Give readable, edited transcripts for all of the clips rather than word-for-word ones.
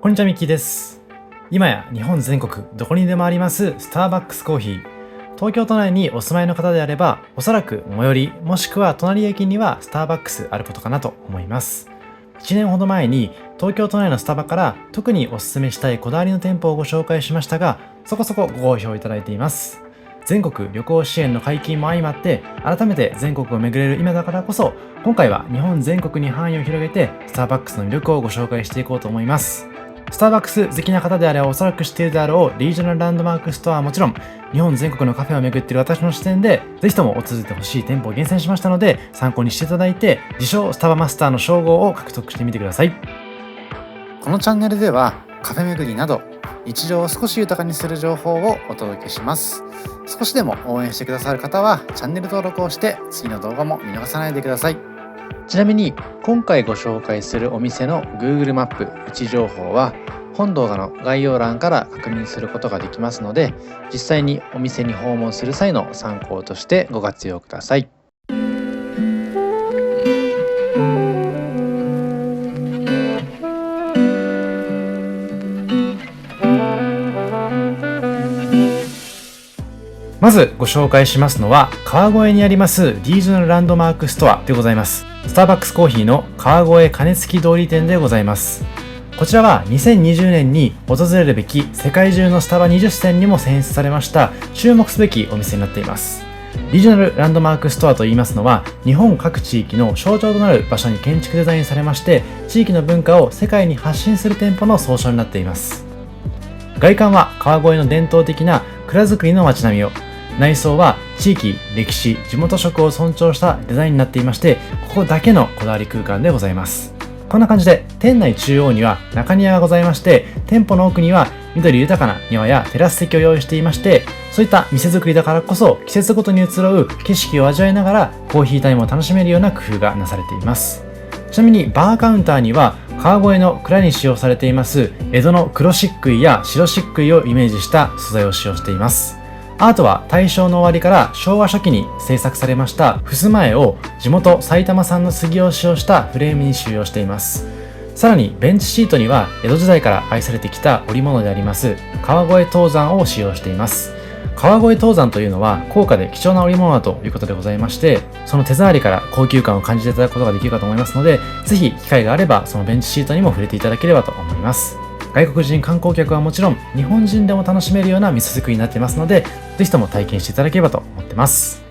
こんにちは、ミッキーです。今や日本全国どこにでもありますスターバックスコーヒー。東京都内にお住まいの方であれば、おそらく最寄りもしくは隣駅にはスターバックスあることかなと思います。1年ほど前に東京都内のスタバから特におすすめしたいこだわりの店舗をご紹介しましたが、そこそこご好評いただいています。全国旅行支援の解禁も相まって、改めて全国を巡れる今だからこそ、今回は日本全国に範囲を広げてスターバックスの魅力をご紹介していこうと思います。スターバックス好きな方であればおそらく知っているであろうリージョナルランドマークストアはもちろん、日本全国のカフェを巡っている私の視点でぜひとも訪れてほしい店舗を厳選しましたので、参考にしていただいて自称スタバマスターの称号を獲得してみてください。このチャンネルではカフェ巡りなど日常を少し豊かにする情報をお届けします。少しでも応援してくださる方はチャンネル登録をして次の動画も見逃さないでください。ちなみに今回ご紹介するお店の Google マップ位置情報は本動画の概要欄から確認することができますので、実際にお店に訪問する際の参考としてご活用ください。まずご紹介しますのは、川越にありますリージョナルランドマークストアでございます。スターバックスコーヒーの川越鐘つき通り店でございます。こちらは2020年に訪れるべき世界中のスタバ20選にも選出されました注目すべきお店になっています。リージョナルランドマークストアといいますのは、日本各地域の象徴となる場所に建築デザインされまして、地域の文化を世界に発信する店舗の総称になっています。外観は川越の伝統的な蔵造りの街並みを、内装は地域、歴史、地元色を尊重したデザインになっていまして、ここだけのこだわり空間でございます。こんな感じで店内中央には中庭がございまして、店舗の奥には緑豊かな庭やテラス席を用意していまして、そういった店作りだからこそ季節ごとに移ろう景色を味わいながらコーヒータイムを楽しめるような工夫がなされています。ちなみにバーカウンターには川越の蔵に使用されています江戸の黒漆喰や白漆喰をイメージした素材を使用しています。アートは大正の終わりから昭和初期に制作されました襖絵を地元埼玉産の杉を使用したフレームに収容しています。さらにベンチシートには江戸時代から愛されてきた織物であります川越陶山を使用しています。川越陶山というのは高価で貴重な織物だということでございまして、その手触りから高級感を感じていただくことができるかと思いますので、ぜひ機会があればそのベンチシートにも触れていただければと思います。外国人観光客はもちろん日本人でも楽しめるような店作りになっていますので、ぜひとも体験していただければと思ってます。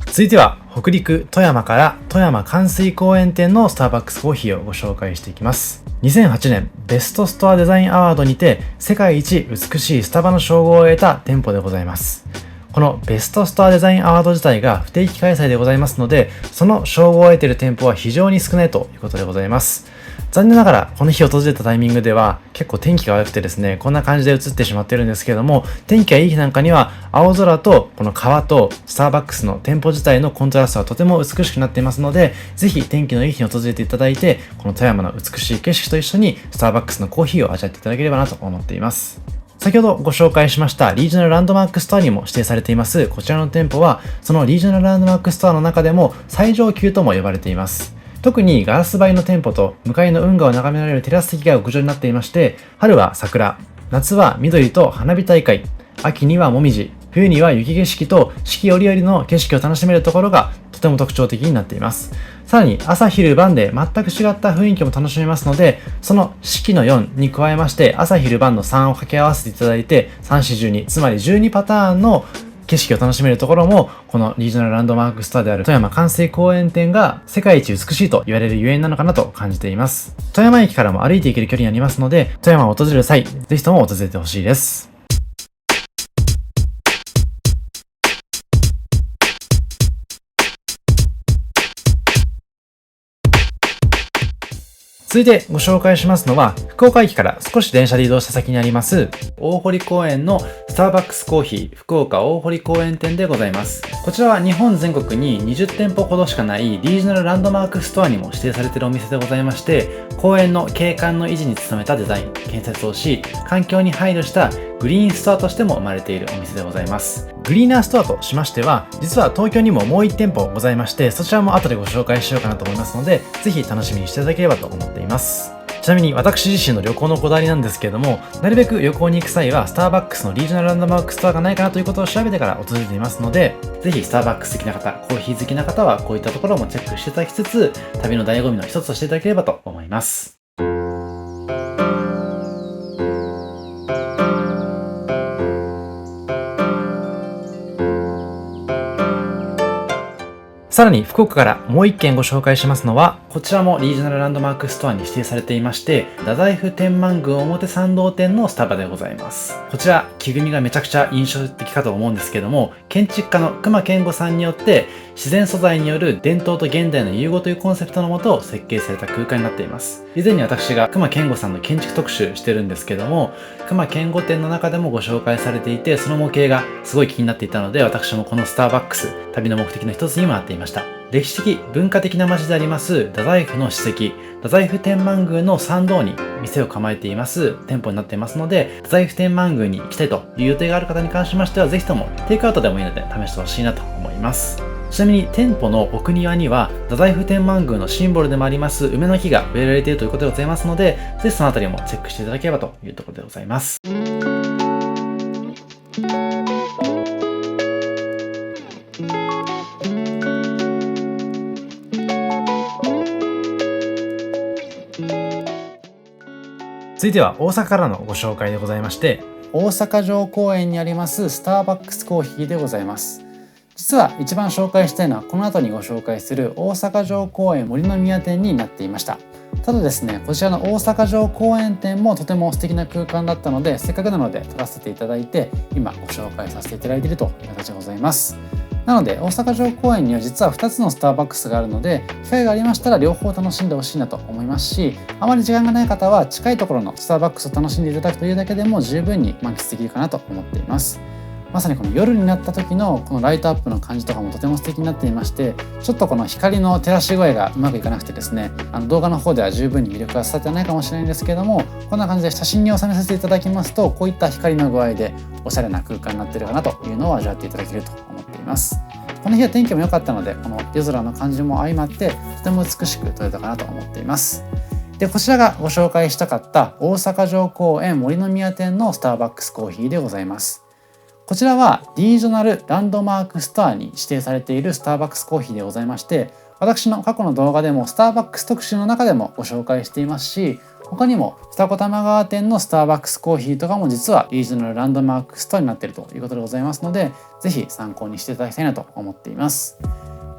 続いては北陸富山から富山関水公園店のスターバックスコーヒーをご紹介していきます。2008年ベストストアデザインアワードにて世界一美しいスタバの称号を得た店舗でございます。このベストストアデザインアワード自体が不定期開催でございますので、その称号を得ている店舗は非常に少ないということでございます。残念ながらこの日訪れたタイミングでは結構天気が悪くてですね、こんな感じで映ってしまっているんですけれども、天気がいい日なんかには青空とこの川とスターバックスの店舗自体のコントラストはとても美しくなっていますので、ぜひ天気のいい日に訪れていただいて、この富山の美しい景色と一緒にスターバックスのコーヒーを味わっていただければなと思っています。先ほどご紹介しましたリージョナルランドマークストアにも指定されていますこちらの店舗は、そのリージョナルランドマークストアの中でも最上級とも呼ばれています。特にガラス張りの店舗と向かいの運河を眺められるテラス席が屋上になっていまして、春は桜、夏は緑と花火大会、秋にはもみじ、冬には雪景色と四季折々の景色を楽しめるところがとても特徴的になっています。さらに朝昼晩で全く違った雰囲気も楽しめますので、その四季の4に加えまして朝昼晩の3を掛け合わせていただいて3、4、12、つまり12パターンの景色を楽しめるところも、このリージョナルランドマークストアである富山関水公園店が世界一美しいと言われるゆえんなのかなと感じています。富山駅からも歩いて行ける距離にありますので、富山を訪れる際、ぜひとも訪れてほしいです。続いてご紹介しますのは、福岡駅から少し電車で移動した先にあります大堀公園のスターバックスコーヒー福岡大堀公園店でございます。こちらは日本全国に20店舗ほどしかないリージョナルランドマークストアにも指定されているお店でございまして、公園の景観の維持に努めたデザイン、建設をし、環境に配慮したグリーンストアとしても生まれているお店でございます。グリーナーストアとしましては、実は東京にももう1店舗ございまして、そちらも後でご紹介しようかなと思いますので、ぜひ楽しみにしていただければと思っています。ちなみに私自身の旅行のこだわりなんですけれども、なるべく旅行に行く際はスターバックスのリージョナルランドマークストアがないかなということを調べてから訪れていますので、ぜひスターバックス好きな方、コーヒー好きな方はこういったところもチェックしていただきつつ、旅の醍醐味の一つとしていただければと思います。さらに福岡からもう1軒ご紹介しますのは、こちらもリージョナルランドマークストアに指定されていまして、太宰府天満宮表参道店のスタバでございます。こちら、木組みがめちゃくちゃ印象的かと思うんですけども、建築家の隈研吾さんによって、自然素材による伝統と現代の融合というコンセプトのもと設計された空間になっています。以前に私が隈研吾さんの建築特集してるんですけども、隈研吾店の中でもご紹介されていて、その模型がすごい気になっていたので、私もこのスターバックス、旅の目的の一つにもなっていました。歴史的文化的な街であります太宰府の史跡、太宰府天満宮の参道に店を構えています店舗になっていますので、太宰府天満宮に行きたいという予定がある方に関しましては、ぜひともテイクアウトでもいいので試してほしいなと思います。ちなみに店舗の奥庭には太宰府天満宮のシンボルでもあります梅の木が植えられているということでございますので、ぜひそのあたりもチェックしていただければというところでございます。続いては大阪からのご紹介でございまして、大阪城公園にありますスターバックスコーヒーでございます。実は一番紹介したいのはこの後にご紹介する大阪城公園森の宮店になっていました。ただですね、こちらの大阪城公園店もとても素敵な空間だったので、せっかくなので撮らせていただいて今ご紹介させていただいているという形でございます。なので大阪城公園には実は2つのスターバックスがあるので、機会がありましたら両方楽しんでほしいなと思いますし、あまり時間がない方は近いところのスターバックスを楽しんでいただくというだけでも十分に満喫できるかなと思っています。まさにこの夜になった時のこのライトアップの感じとかもとても素敵になっていまして、ちょっとこの光の照らし具合がうまくいかなくてですね、動画の方では十分に魅力が伝わってないかもしれないんですけども、こんな感じで写真に収めさせていただきますと、こういった光の具合でおしゃれな空間になっているかなというのを味わっていただけると思っています。この日は天気も良かったので、この夜空の感じも相まってとても美しく撮れたかなと思っています。で、こちらがご紹介したかった大阪城公園森の宮店のスターバックスコーヒーでございます。こちらはリージョナルランドマークストアに指定されているスターバックスコーヒーでございまして、私の過去の動画でもスターバックス特集の中でもご紹介していますし、他にも二子玉川店のスターバックスコーヒーとかも実はリージョナルランドマークストアになっているということでございますので、ぜひ参考にしていただきたいなと思っています。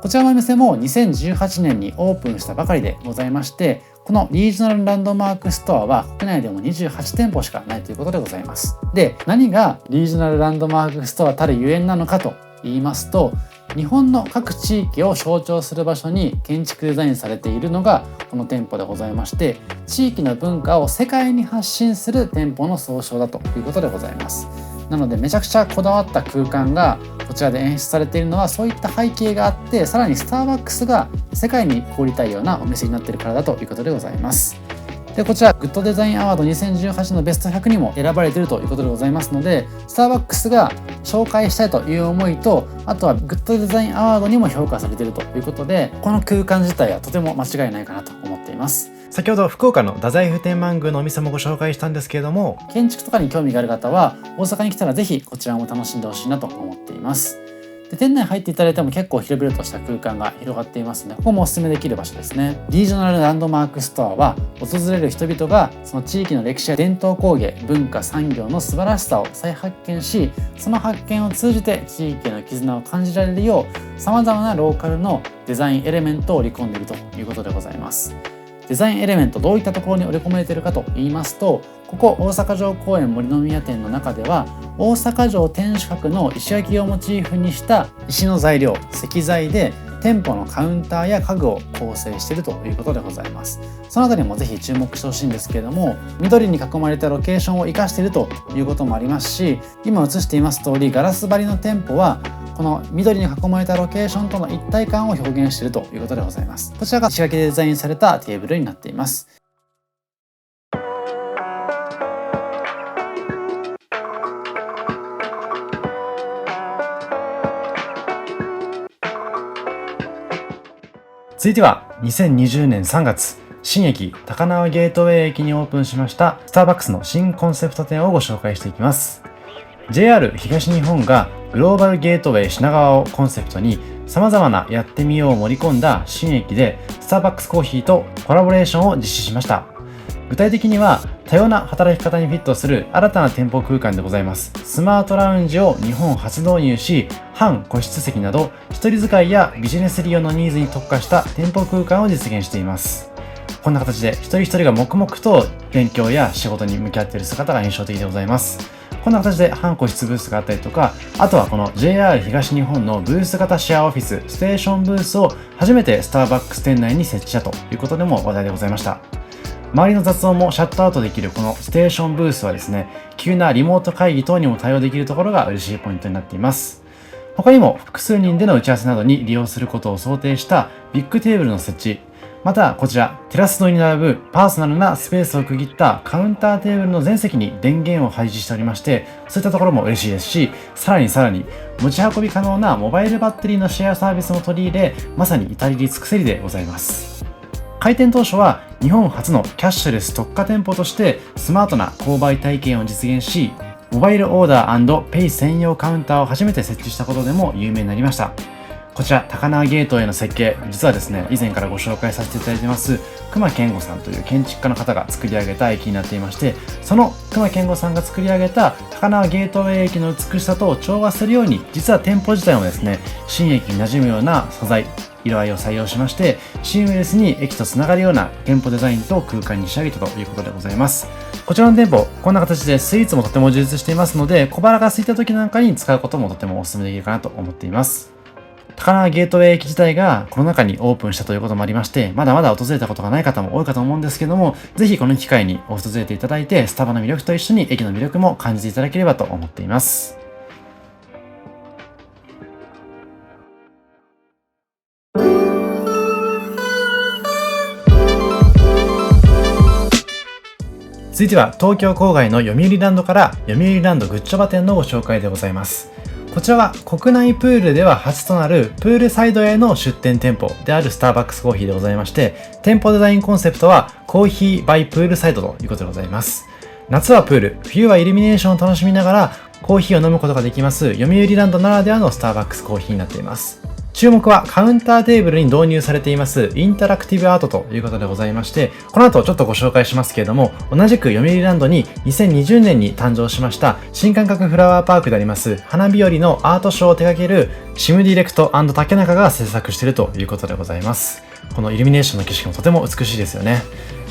こちらのお店も2018年にオープンしたばかりでございまして、このリージョナルランドマークストアは国内でも28店舗しかないということでございます。で、何がリージョナルランドマークストアたるゆえんなのかと言いますと、日本の各地域を象徴する場所に建築デザインされているのがこの店舗でございまして、地域の文化を世界に発信する店舗の総称だということでございます。なのでめちゃくちゃこだわった空間がこちらで演出されているのはそういった背景があって、さらにスターバックスが世界に誇りたいようなお店になっているからだということでございます。で、こちらグッドデザインアワード2018のベスト100にも選ばれているということでございますので、スターバックスが紹介したいという思いと、あとはグッドデザインアワードにも評価されているということで、この空間自体はとても間違いないかなと思っています。先ほど福岡の太宰府天満宮のお店もご紹介したんですけれども、建築とかに興味がある方は大阪に来たらぜひこちらも楽しんでほしいなと思っています。で、店内入っていただいても結構広々とした空間が広がっていますので、ここもおすすめできる場所ですね。リージョナルランドマークストアは訪れる人々がその地域の歴史や伝統工芸、文化、産業の素晴らしさを再発見し、その発見を通じて地域への絆を感じられるよう、さまざまなローカルのデザインエレメントを織り込んでいるということでございます。デザインエレメントどういったところに織り込まれているかと言いますと、ここ大阪城公園森の宮店の中では大阪城天守閣の石垣をモチーフにした石の材料、石材で店舗のカウンターや家具を構成しているということでございます。そのあたりもぜひ注目してほしいんですけれども、緑に囲まれたロケーションを生かしているということもありますし、今映しています通りガラス張りの店舗はこの緑に囲まれたロケーションとの一体感を表現しているということでございます。こちらが石垣でデザインされたテーブルになっています。続いては2020年3月、新駅高輪ゲートウェイ駅にオープンしましたスターバックスの新コンセプト店をご紹介していきます。 JR 東日本がグローバルゲートウェイ品川をコンセプトに様々なやってみようを盛り込んだ新駅でスターバックスコーヒーとコラボレーションを実施しました。具体的には多様な働き方にフィットする新たな店舗空間でございます。スマートラウンジを日本初導入し、半個室席など一人使いやビジネス利用のニーズに特化した店舗空間を実現しています。こんな形で一人一人が黙々と勉強や仕事に向き合っている姿が印象的でございます。こんな形で半個室ブースがあったりとか、あとはこの JR 東日本のブース型シェアオフィスステーションブースを初めてスターバックス店内に設置したということでも話題でございました。周りの雑音もシャットアウトできるこのステーションブースはですね、急なリモート会議等にも対応できるところが嬉しいポイントになっています。他にも複数人での打ち合わせなどに利用することを想定したビッグテーブルの設置、またこちらテラス沿いに並ぶパーソナルなスペースを区切ったカウンターテーブルの全席に電源を配置しておりまして、そういったところも嬉しいですし、さらに持ち運び可能なモバイルバッテリーのシェアサービスも取り入れ、まさに至り尽くせりでございます。開店当初は日本初のキャッシュレス特化店舗としてスマートな購買体験を実現し、モバイルオーダー&ペイ専用カウンターを初めて設置したことでも有名になりました。こちら高輪ゲートへの設計、実はですね、以前からご紹介させていただいています隈研吾さんという建築家の方が作り上げた駅になっていまして、その隈研吾さんが作り上げた高輪ゲートウェイ駅の美しさと調和するように、実は店舗自体もですね、新駅に馴染むような素材色合いを採用しまして、シームレスに駅とつながるような店舗デザインと空間に仕上げたということでございます。こちらの店舗、こんな形でスイーツもとても充実していますので、小腹が空いた時なんかに使うこともとてもお勧めできるかなと思っています。高輪ゲートウェイ駅自体がコロナ禍にオープンしたということもありまして、まだまだ訪れたことがない方も多いかと思うんですけども、ぜひこの機会に訪れていただいて、スタバの魅力と一緒に駅の魅力も感じていただければと思っています。続いては東京郊外の読売ランドから読売ランドグッチョバ店のご紹介でございます。こちらは国内プールでは初となるプールサイドへの出店店舗であるスターバックスコーヒーでございまして、店舗デザインコンセプトはコーヒーバイプールサイドということでございます。夏はプール、冬はイルミネーションを楽しみながらコーヒーを飲むことができます読売ランドならではのスターバックスコーヒーになっています。注目はカウンターテーブルに導入されていますインタラクティブアートということでございまして、この後ちょっとご紹介しますけれども、同じく読売ランドに2020年に誕生しました新感覚フラワーパークであります花日和のアートショーを手掛けるシムディレクト&竹中が制作しているということでございます。このイルミネーションの景色もとても美しいですよね。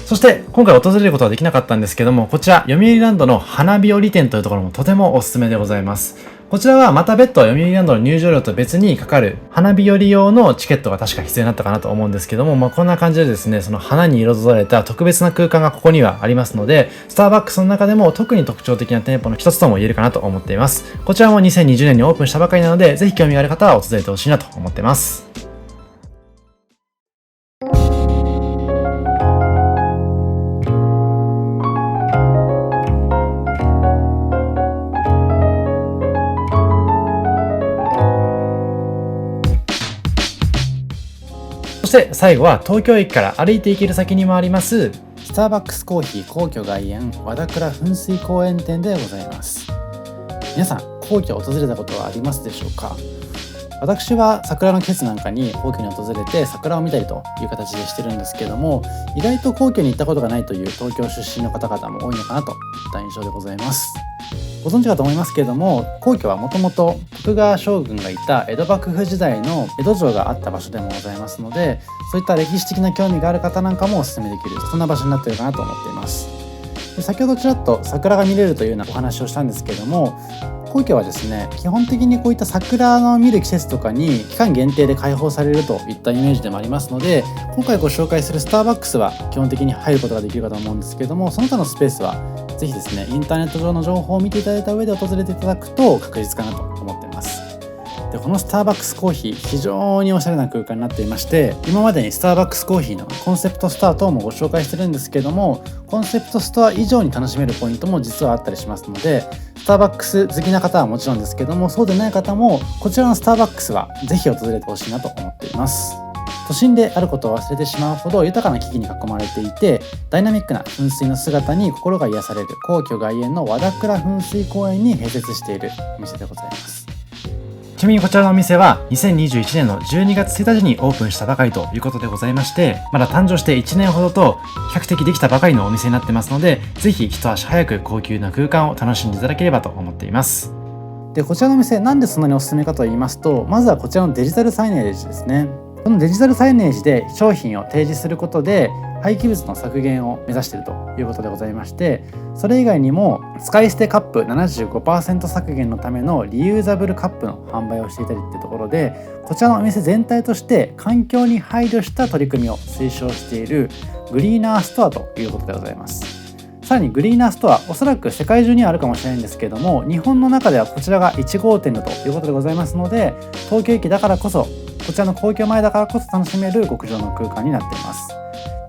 そして今回訪れることはできなかったんですけども、こちら読売ランドの花日和店というところもとてもおすすめでございます。こちらはまた別途読売ランドの入場料と別にかかる花日和用のチケットが確か必要になったかなと思うんですけども、こんな感じでですね、その花に彩られた特別な空間がここにはありますので、スターバックスの中でも特に特徴的な店舗の一つとも言えるかなと思っています。こちらも2020年にオープンしたばかりなので、ぜひ興味がある方は訪れてほしいなと思っています。そして最後は東京駅から歩いて行ける先にもありますスターバックスコーヒー皇居外苑和田倉噴水公園店でございます。皆さん皇居を訪れたことはありますでしょうか？私は桜の季節なんかに皇居に訪れて桜を見たりという形でしてるんですけども、意外と皇居に行ったことがないという東京出身の方々も多いのかなといった印象でございます。ご存知かと思いますけれども、皇居はもともと徳川将軍がいた江戸幕府時代の江戸城があった場所でもございますので、そういった歴史的な興味がある方なんかもお勧めできる、そんな場所になっているかなと思っています。で、先ほどちらっと桜が見れるというようなお話をしたんですけれども、皇居はですね、基本的にこういった桜の見る季節とかに期間限定で開放されるといったイメージでもありますので、今回ご紹介するスターバックスは基本的に入ることができるかと思うんですけれども、その他のスペースはぜひですね、インターネット上の情報を見ていただいた上で訪れていただくと確実かなと思っています。で、このスターバックスコーヒー、非常におしゃれな空間になっていまして、今までにスターバックスコーヒーのコンセプトストア等もご紹介してるんですけども、コンセプトストア以上に楽しめるポイントも実はあったりしますので、スターバックス好きな方はもちろんですけども、そうでない方もこちらのスターバックスはぜひ訪れてほしいなと思っています。都心であることを忘れてしまうほど豊かな木々に囲まれていて、ダイナミックな噴水の姿に心が癒される皇居外苑の和田倉噴水公園に併設しているお店でございます。ちなみにこちらのお店は2021年の12月1日にオープンしたばかりということでございまして、まだ誕生して1年ほどと比較的できたばかりのお店になってますので、ぜひ一足早く高級な空間を楽しんでいただければと思っています。で、こちらのお店なんでそんなにおすすめかと言いますと、まずはこちらのデジタルサイネージですね。このデジタルサイネージで商品を提示することで廃棄物の削減を目指しているということでございまして、それ以外にも使い捨てカップ 75% 削減のためのリユーザブルカップの販売をしていたりっていうところで、こちらのお店全体として環境に配慮した取り組みを推奨しているグリーナーストアということでございます。さらにグリーナーストア、おそらく世界中にはあるかもしれないんですけれども、日本の中ではこちらが1号店だということでございますので、東京駅だからこそ、こちらの皇居前だからこそ楽しめる極上の空間になっています。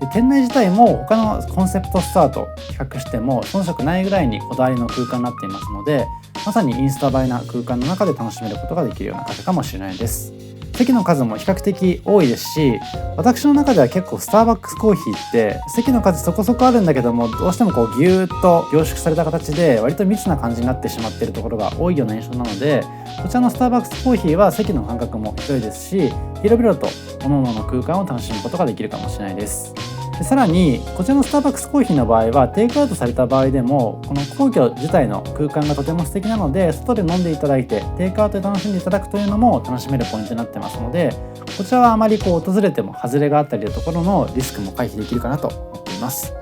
で、店内自体も他のコンセプトストアと比較しても遜色ないぐらいにこだわりの空間になっていますので、まさにインスタ映えな空間の中で楽しめることができるようなカフェかもしれないです。席の数も比較的多いですし、私の中では結構スターバックスコーヒーって席の数そこそこあるんだけども、どうしてもこうギューッと凝縮された形で割と密な感じになってしまっているところが多いような印象なので、こちらのスターバックスコーヒーは席の間隔も広いですし、広々と各々の空間を楽しむことができるかもしれないです。で、さらにこちらのスターバックスコーヒーの場合はテイクアウトされた場合でもこの皇居自体の空間がとても素敵なので、外で飲んでいただいてテイクアウトで楽しんでいただくというのも楽しめるポイントになってますので、こちらはあまり訪れても外れがあったりというところのリスクも回避できるかなと思っています。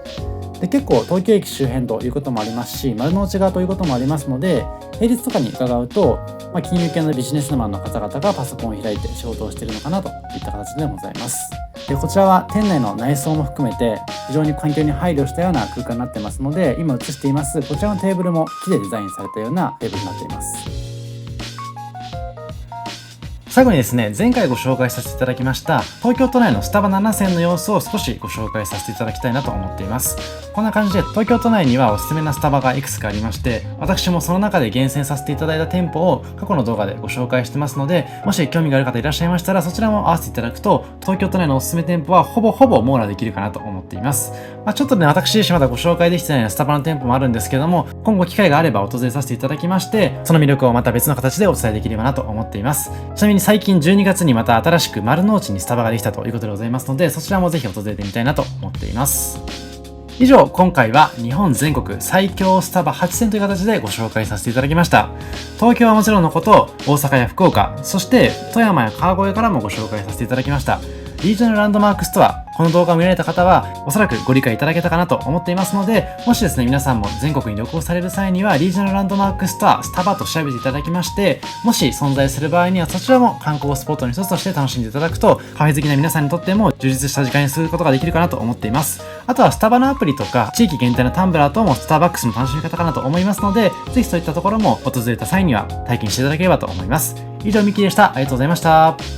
で、結構東京駅周辺ということもありますし、丸の内側ということもありますので、平日とかに伺うと、金融系のビジネスマンの方々がパソコンを開いて仕事をしているのかなといった形でございます。で、こちらは店内の内装も含めて非常に環境に配慮したような空間になってますので、今映していますこちらのテーブルも木でデザインされたようなテーブルになっています。最後にですね、前回ご紹介させていただきました東京都内のスタバ7選の様子を少しご紹介させていただきたいなと思っています。こんな感じで東京都内にはおすすめなスタバがいくつかありまして、私もその中で厳選させていただいた店舗を過去の動画でご紹介してますので、もし興味がある方いらっしゃいましたらそちらも合わせていただくと、東京都内のおすすめ店舗はほぼ網羅できるかなと思っています。ちょっとね、私自身まだご紹介できてないスタバの店舗もあるんですけども、今後機会があれば訪れさせていただきまして、その魅力をまた別の形でお伝えできればなと思っています。ちなみに最近12月にまた新しく丸の内にスタバができたということでございますので、そちらもぜひ訪れてみたいなと思っています。以上、今回は日本全国最強スタバ8選という形でご紹介させていただきました。東京はもちろんのこと、大阪や福岡、そして富山や川越からもご紹介させていただきました。リージョナルランドマークストア、この動画を見られた方はおそらくご理解いただけたかなと思っていますので、もしですね、皆さんも全国に旅行される際にはリージョナルランドマークストア、スタバと調べていただきまして、もし存在する場合にはそちらも観光スポットの一つとして楽しんでいただくと、カフェ好きな皆さんにとっても充実した時間にすることができるかなと思っています。あとはスタバのアプリとか地域限定のタンブラー等もスターバックスの楽しみ方かなと思いますので、ぜひそういったところも訪れた際には体験していただければと思います。以上、ミキでした。ありがとうございました。